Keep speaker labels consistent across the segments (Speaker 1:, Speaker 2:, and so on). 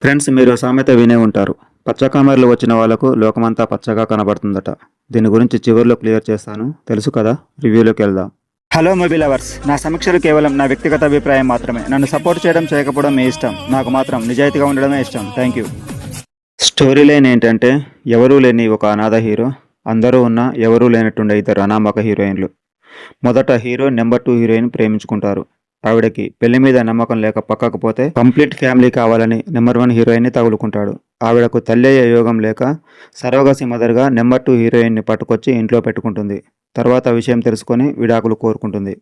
Speaker 1: Friends, మీరు సామెత వినే ఉంటారు. పచ్చ కామెర్లు వచ్చిన వాళ్లకు లోకమంతా పచ్చగా కనబడుతుందట. దీని గురించి చివరిలో క్లియర్ చేస్తాను, తెలుసు కదా. రివ్యూలోకి వెళ్దాం. హలో మూవీ లవర్స్, నా సమీక్షలు కేవలం నా వ్యక్తిగత అభిప్రాయం మాత్రమే. నన్ను సపోర్ట్ చేయడం చేయకపోవడం మీ ఇష్టం. నాకు మాత్రం నిజాయితీగా ఉండడమే ఇష్టం. Thank you. స్టోరీ లైన్ ఏంటంటే, ఎవరూ లేని ఒక అనాథ హీరో, అందరూ ఉన్న ఎవరూ లేనట్టుండే ఇద్దరు అనామక హీరోయిన్లు. మొదట హీరో నెంబర్ 2 హీరోయిన్ ప్రేమించుకుంటారు. ఆవిడకి పెళ్లి మీద నమ్మకం లేక పక్కకు పోతే కంప్లీట్ ఫ్యామిలీ కావాలని నెంబర్ 1 హీరోయిన్ని తగులుకుంటాడు. ఆవిడకు తల్లయ్యే యోగం లేక సరోగసి మదర్గా నెంబర్ 2 హీరోయిన్ని పట్టుకొచ్చి ఇంట్లో పెట్టుకుంటుంది. తర్వాత విషయం తెలుసుకొని విడాకులు కోరుకుంటుంది.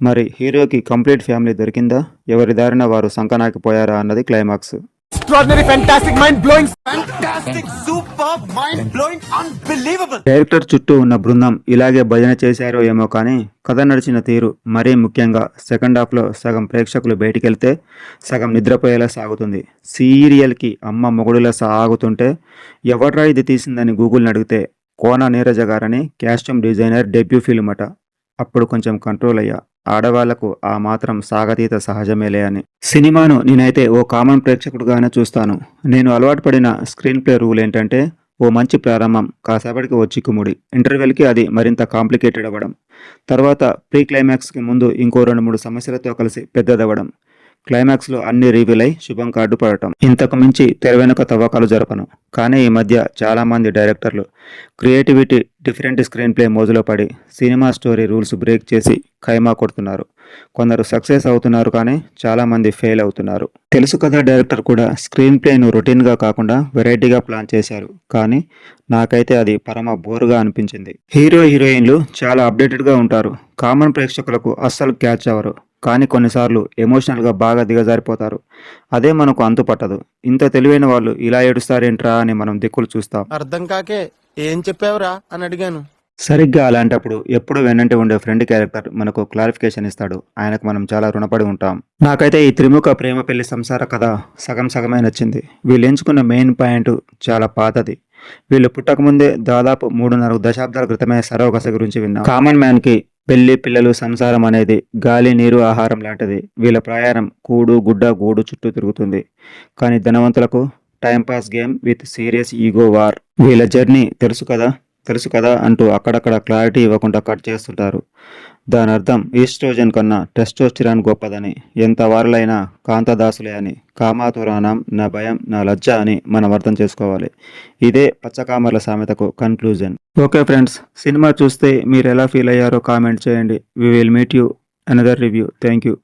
Speaker 1: మరి హీరోకి కంప్లీట్ ఫ్యామిలీ దొరికిందా, ఎవరి దారిన వారు సంకనాకిపోయారా అన్నది climax.
Speaker 2: Extraordinary, fantastic, mind-blowing, fantastic, superb, mind-blowing, unbelievable.
Speaker 1: Director చుట్టూ ఉన్న బృందం ఇలాగే భజన చేశారో ఏమో కానీ కథ నడిచిన తీరు, మరీ ముఖ్యంగా సెకండ్ హాఫ్లో సగం ప్రేక్షకులు బయటికెళ్తే సగం నిద్రపోయేలా సాగుతుంది. సీరియల్కి అమ్మ మొగుడులా సాగుతుంటే ఎవడ్రా ఇది తీసిందని గూగుల్ని అడిగితే కోన నీరజ గారని కాస్ట్యూమ్ డిజైనర్ డెబ్యూ ఫిల్మ్ అట. అప్పుడు కొంచెం కంట్రోల్ అయ్యా. ఆడవాళ్లకు ఆ మాత్రం సాగతీత సహజమేలే అని. సినిమాను నేనైతే ఓ కామన్ ప్రేక్షకుడుగానే చూస్తాను. నేను అలవాటు పడిన స్క్రీన్ ప్లే రూల్ ఏంటంటే, ఓ మంచి ప్రారంభం, కాసేపటికి ఓ చిక్కుముడి, ఇంటర్వెల్కి అది మరింత కాంప్లికేటెడ్ అవ్వడం, తర్వాత ప్రీ క్లైమాక్స్కి ముందు ఇంకో 2-3 సమస్యలతో కలిసి పెద్దదవ్వడం, క్లైమాక్స్లో అన్ని రివీల్ అయి శుభం కార్డు పడటం. ఇంతకు మించి తెర వెనుక తవ్వకాలు జరపను. కానీ ఈ మధ్య చాలామంది డైరెక్టర్లు క్రియేటివిటీ, డిఫరెంట్ స్క్రీన్ ప్లే మోజులో పడి సినిమా స్టోరీ రూల్స్ బ్రేక్ చేసి ఖైమా కొడుతున్నారు. కొందరు సక్సెస్ అవుతున్నారు, కానీ చాలామంది ఫెయిల్ అవుతున్నారు. తెలుసు కదా, డైరెక్టర్ కూడా స్క్రీన్ ప్లేను రొటీన్గా కాకుండా వెరైటీగా ప్లాన్ చేశారు. కానీ నాకైతే అది పరమ బోరుగా అనిపించింది. హీరో హీరోయిన్లు చాలా అప్డేటెడ్గా ఉంటారు. కామన్ ప్రేక్షకులకు అస్సలు క్యాచ్ అవ్వరు. కానీ కొన్నిసార్లు ఎమోషనల్గా బాగా దిగజారిపోతారు. అదే మనకు అంతు పట్టదు. ఇంత తెలివైన వాళ్ళు ఇలా ఏడుస్తారేంట్రా అని మనం దిక్కులు చూస్తాం.
Speaker 2: అర్థం కాకే ఏం చెప్పావురా అని అడిగాను.
Speaker 1: సరిగ్గా అలాంటప్పుడు ఎప్పుడు వెన్నంటే ఉండే ఫ్రెండ్ క్యారెక్టర్ మనకు క్లారిఫికేషన్ ఇస్తాడు. ఆయనకు మనం చాలా రుణపడి ఉంటాం. నాకైతే ఈ త్రిముఖ ప్రేమ పెళ్లి సంసార కథ సగం సగమే నచ్చింది. వీళ్ళు ఎంచుకున్న మెయిన్ పాయింట్ చాలా పాతది. వీళ్ళు పుట్టకముందే దాదాపు 3.5 దశాబ్దాల క్రితమే సరోగసి గురించి విన్నాం. కామన్ మ్యాన్కి పెళ్లి, పిల్లలు, సంసారం అనేది గాలి, నీరు, ఆహారం లాంటిది. వీళ్ళ ప్రయాణం కూడు గుడ్డ గూడు చుట్టూ తిరుగుతుంది. కానీ ధనవంతులకు timepass game with serious ego war. వీళ్ళ జర్నీ తెలుసు కదా అంటూ అక్కడక్కడ క్లారిటీ ఇవ్వకుండా కట్ చేస్తుంటారు. దాని అర్థం ఈస్ట్రోజన్ కన్నా టెస్టోస్టిరాన్ గొప్పదని, ఎంత వారులైనా కాంతదాసులే అని, కామాతురాణం నా భయం నా లజ్జ అని మనం అర్థం చేసుకోవాలి. ఇదే పచ్చకామర్ల సామెతకు కన్క్లూజన్. ఓకే ఫ్రెండ్స్, సినిమా చూస్తే మీరు ఎలా ఫీల్ అయ్యారో కామెంట్ చేయండి. We will meet you another review. Thank you.